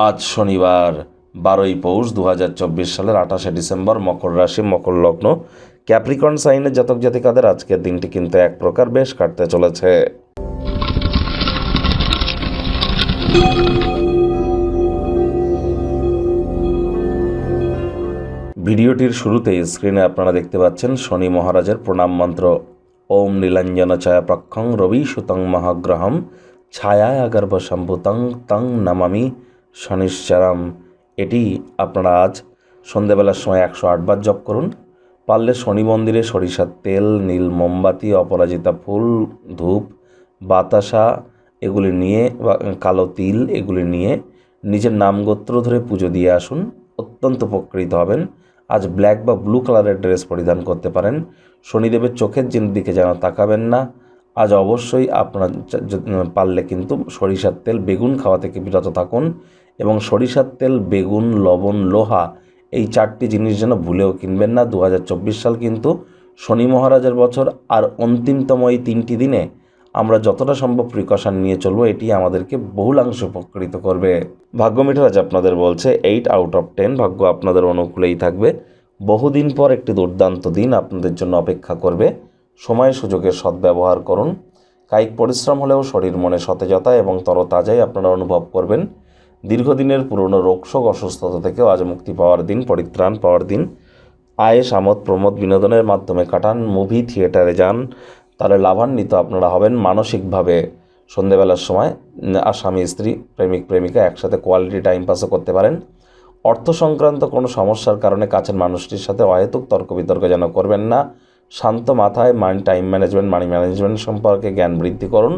আজ শনিবার 12ই পৌষ 2024 সালের 28শে ডিসেম্বর, মকর রাশি, মকর লগ্ন, ক্যাপ্রিকর্ন সাইনের জাতক জাতিকাদের আজকের দিনটি কিন্তু এক প্রকার বেশ কাটতে চলেছে। ভিডিওটির শুরুতেই স্ক্রিনে আপনারা দেখতে পাচ্ছেন শনি মহারাজের প্রণাম মন্ত্র। ওম নীলাঞ্জন ছায়া প্রক্ষং রবি সুতং মহাগ্রহম ছায়ায় আগর্ভ সম্ভুতং তং নমামি শনিশ্চরম। এটি আপনারা আজ সন্ধেবেলার সময় 108 বার জপ করুন। পারলে শনি মন্দিরে সরিষার তেল, নীল মোমবাতি, অপরাজিতা ফুল, ধূপ, বাতাসা এগুলি নিয়ে বা কালো তিল এগুলি নিয়ে নিজের নাম গোত্র ধরে পুজো দিয়ে আসুন, অত্যন্ত উপকৃত হবেন। আজ ব্ল্যাক বা ব্লু কালারের ড্রেস পরিধান করতে পারেন। শনিদেবের চোখের দিকে যেন তাকাবেন না। আজ অবশ্যই আপনারা পারলে কিন্তু সরিষার তেল, বেগুন খাওয়া থেকে বিরত থাকুন এবং সরিষার তেল, বেগুন, লবণ, লোহা এই 4টি জিনিস যেন ভুলেও কিনবেন না। 2024 সাল কিন্তু শনি মহারাজের বছর, আর অন্তিমতম এই 3টি দিনে আমরা যতটা সম্ভব প্রিকশন নিয়ে চলবো, এটি আমাদেরকে বহুলাংশে উপকৃত করবে। ভাগ্য মিটার আজ আপনাদের বলছে 8 আউট অফ 10, ভাগ্য আপনাদের অনুকূলেই থাকবে। বহুদিন পর একটি দুর্দান্ত দিন আপনাদের জন্য অপেক্ষা করবে। সময় সুযোগের সদ্ব্যবহার করুন। কায়িক পরিশ্রম হলেও শরীর মনে সতেজতা এবং তরতাজাই আপনারা অনুভব করবেন। দীর্ঘদিনের পুরনো রোগশোক, অসুস্থতা থেকেও আজ মুক্তি পাওয়ার দিন, পরিত্রাণ পাওয়ার দিন। আয়েশ, আমোদ প্রমোদ, বিনোদনের মাধ্যমে কাটান, মুভি থিয়েটারে যান, তাহলে লাভান্বিত আপনারা হবেন মানসিকভাবে। সন্ধেবেলার সময় স্বামী স্ত্রী, প্রেমিক প্রেমিকা একসাথে কোয়ালিটি টাইম পাসও করতে পারেন। অর্থ সংক্রান্ত কোনো সমস্যার কারণে কাছের মানুষটির সাথে অহেতুক তর্ক বিতর্ক যেন করবেন না। শান্ত মাথায় টাইম ম্যানেজমেন্ট, মানি ম্যানেজমেন্ট সম্পর্কে জ্ঞান বৃদ্ধি করুন।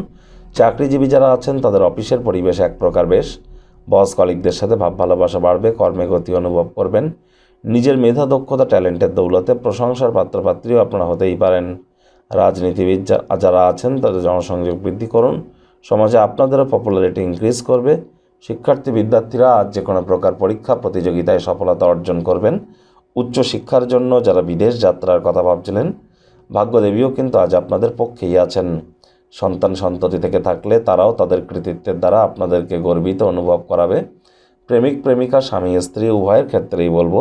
চাকরিজীবী যারা আছেন তাদের অফিসের পরিবেশ এক প্রকার বেশ। বস কলিগদের সাথে ভাব ভালোবাসা বাড়বে, কর্মে গতি অনুভব করবেন। নিজের মেধা, দক্ষতা, ট্যালেন্টের দৌলতে প্রশংসার পাত্রপাত্রীও আপনারা হতেই পারেন। রাজনীতিবিদ যারা আছেন তাদের জনসংযোগ বৃদ্ধি করুন। সমাজে আপনাদেরও পপুলারিটি ইনক্রিজ করবে। শিক্ষার্থী বিদ্যার্থীরা আজ যে কোনো প্রকার পরীক্ষা প্রতিযোগিতায় সফলতা অর্জন করবেন। উচ্চ শিক্ষার জন্য যারা বিদেশ যাত্রার কথা ভাবছিলেন, ভাগ্যদেবীও কিন্তু আজ আপনাদের পক্ষেই আছেন। সন্তান সন্ততি থেকে থাকলে তারাও তাদের কৃতিত্বের দ্বারা আপনাদেরকে গর্বিত অনুভব করাবে। প্রেমিক প্রেমিকা, স্বামী স্ত্রী উভয়ের ক্ষেত্রেই বলবো,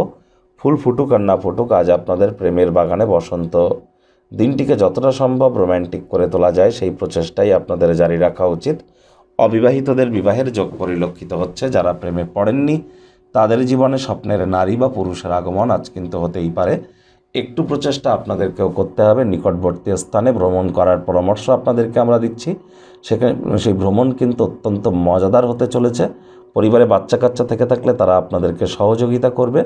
ফুল ফুটুক আর না ফুটুক, আজ আপনাদের প্রেমের বাগানে বসন্ত। দিনটিকে যতটা সম্ভব রোম্যান্টিক করে তোলা যায় সেই প্রচেষ্টাই আপনাদের জারি রাখা উচিত। অবিবাহিতদের বিবাহের যোগ পরিলক্ষিত হচ্ছে। যারা প্রেমে পড়েননি তাদের জীবনে স্বপ্নের নারী বা পুরুষের আগমন আজ কিন্তু হতেই পারে। একটু প্রচেষ্টা আপনাদেরকেও করতে হবে। নিকটবর্তী স্থানে ভ্রমণ করার পরামর্শ আপনাদেরকে আমরা দিচ্ছি। সেখানে সেই ভ্রমণ কিন্তু অত্যন্ত মজাদার হতে চলেছে। পরিবারে বাচ্চা কাচ্চা থেকে থাকলে তারা আপনাদেরকে সহযোগিতা করবে।